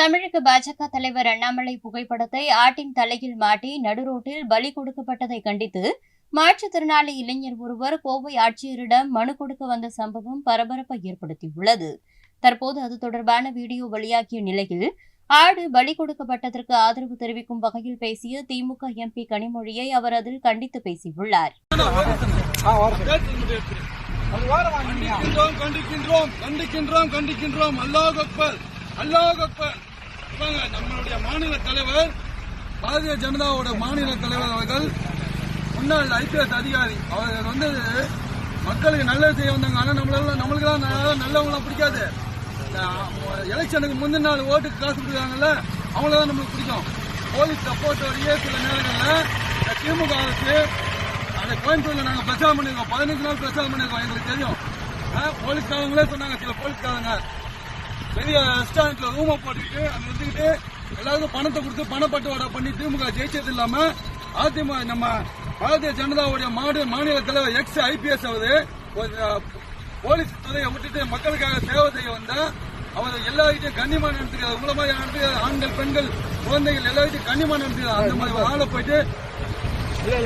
தமிழக பாஜக தலைவர் அண்ணாமலை புகைப்படத்தை ஆட்டின் தலையில் மாட்டி நடுரோட்டில் பலி கொடுக்கப்பட்டதை கண்டித்து மாற்றுத்திறனாளி இளைஞர் ஒருவர் கோவை ஆட்சியரிடம் மனு கொடுக்க வந்த சம்பவம் பரபரப்பை ஏற்படுத்தியுள்ளது. தற்போது அது தொடர்பான வீடியோ வெளியாகிய நிலையில் ஆடு பலி கொடுக்கப்பட்டதற்கு ஆதரவு தெரிவிக்கும் வகையில் பேசிய திமுக எம்பி கனிமொழியை அவர் அதில் கண்டித்து பேசியுள்ளார். நம்மளுடைய மாநில தலைவர் பாரதிய ஜனதாவோட மாநில தலைவர் அவர்கள் முன்னாள் IPS அதிகாரி அவர் வந்து மக்களுக்கு நல்லது செய்ய வந்தாங்க. ஆனா நம்மளுக்கெல்லாம் நல்லவங்களாம் பிடிக்காது. எலெக்ஷனுக்கு முந்தின நாள் ஓட்டுக்கு காசு கொடுக்குறாங்கல்ல, அவங்களதான் நம்மளுக்கு பிடிக்கும். போலீஸ் சப்போர்ட்டோடையே சில நேரங்களில் திமுக அரசு அதை கோயம்புத்தூர்ல நாங்கள் பிரச்சாரம் பண்ணிருக்கோம். 15 நாள் பிரச்சாரம் பண்ணிருக்கோம். எங்களுக்கு தெரியும். போலீஸ்காரங்களே சொன்னாங்க, சில போலீஸ்காரங்க பெரிய ரெஸ்டாரண்ட்ல ரூமை போட்டுக்கிட்டு அங்க இருந்துகிட்டு எல்லாருக்கும் பணத்தை கொடுத்து பணப்பட்டுவாடா பண்ணி திமுக ஜெயிச்சது இல்லாம அதிமுக நம்ம பாரதிய ஜனதாவுடைய மாநில தலைவர் IPS அவரு போலீஸ் துறையை விட்டுட்டு மக்களுக்காக சேவை செய்ய வந்தா அவர் எல்லார்கிட்டையும் கண்ணியமான நடத்துகிறார். உங்களை மாதிரி நடத்துகிறார். ஆண்கள் பெண்கள் குழந்தைகள் எல்லார்கிட்டையும் கண்ணியமான நடத்துகிறார்.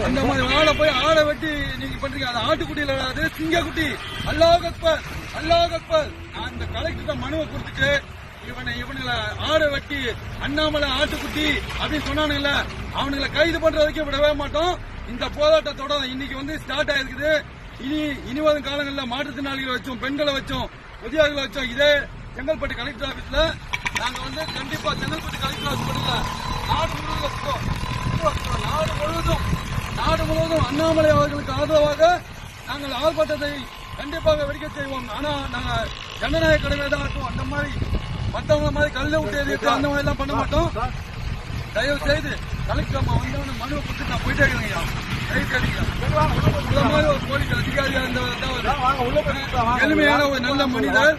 அந்த மாதிரி ஆளை போய் ஆடை வெட்டி நீங்க பண்றீங்க. அது ஆட்டுக்குட்டியில வராது, சிங்கக்குட்டி. அல்லாஹ் அக்பர், அல்லாஹ் அக்பர். நான் இந்த கலெக்டர் மனுவை கொடுத்துட்டு இவனுங்களை ஆடை வெட்டி அண்ணாமலை ஆட்டுக்குட்டி அப்படின்னு சொன்னானுங்கள, அவனுங்களை கைது பண்ற வரைக்கும் விடவே மாட்டோம். இந்த போராட்டத்தோட இன்னைக்கு வந்து ஸ்டார்ட் ஆயிருக்குது. இனி வரும் காலங்களில் மாற்றுத்திறனாளிகளை வச்சோம், பெண்களை வச்சோம், முதியோர்களை வச்சோம். இதே செங்கல்பட்டு கலெக்டர் ஆபீஸ்ல நாங்க வந்து கண்டிப்பா செங்கல்பட்டு கலெக்டர் ஆபீஸ் மட்டும் நாடு முழுவதும் அண்ணாமலை அவர்களுக்கு ஆதரவாக நாங்கள் ஆர்ப்பாட்டத்தை கண்டிப்பாக வெடிக்க செய்வோம். ஆனா நாங்க ஜனநாயக கடமை தான் ஆட்டுவோம். அந்த மாதிரி மற்றவங்க மாதிரி கல்ல விட்டு எதிர்த்து அந்த மாதிரி எல்லாம் பண்ண மாட்டோம். தயவு செய்து கலெக்டர் அம்மா வந்து மனுவை கொடுத்து நான் போயிட்டே இருக்கிறேங்க. ஒரு போலீஸ் அதிகாரியா இருந்தவர், எளிமையான ஒரு நல்ல மனிதர்.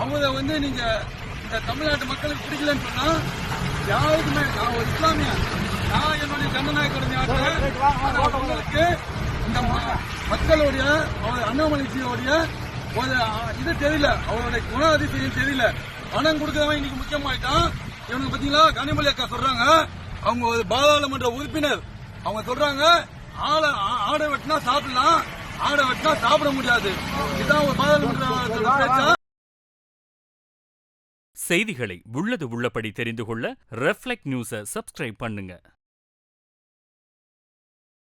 அவங்க வந்து நீங்க இந்த தமிழ்நாட்டு மக்களுக்கு பிடிக்கலன்னு சொன்னா யாருக்குமே, நான் ஒரு இஸ்லாமிய, நான் என்னுடைய ஜனநாயக கடமை ஆற்றுறேன். உங்களுக்கு இந்த மக்களுடைய அண்ணாமலைஜியோடைய ஒரு இது தெரியல, அவருடைய குணாதிசயம் தெரியல. பணம் கொடுக்கறவன் இன்னைக்கு முக்கியமாயிட்டான். இவனுக்கு பாத்தீங்களா, கனிமொழி அக்கா சொல்றாங்க, அவங்க ஒரு பாராளுமன்ற உறுப்பினர், அவங்க சொல்றாங்க ஆடை வெட்டினா சாப்பிடலாம், ஆடை வெட்டினா சாப்பிட முடியாது. இதுதான் ஒரு பாராளுமன்ற. செய்திகளை உள்ளது உள்ளபடி தெரிந்து கொள்ள ரெஃப்ளெக்ட் நியூஸை சப்ஸ்கிரைப் பண்ணுங்க.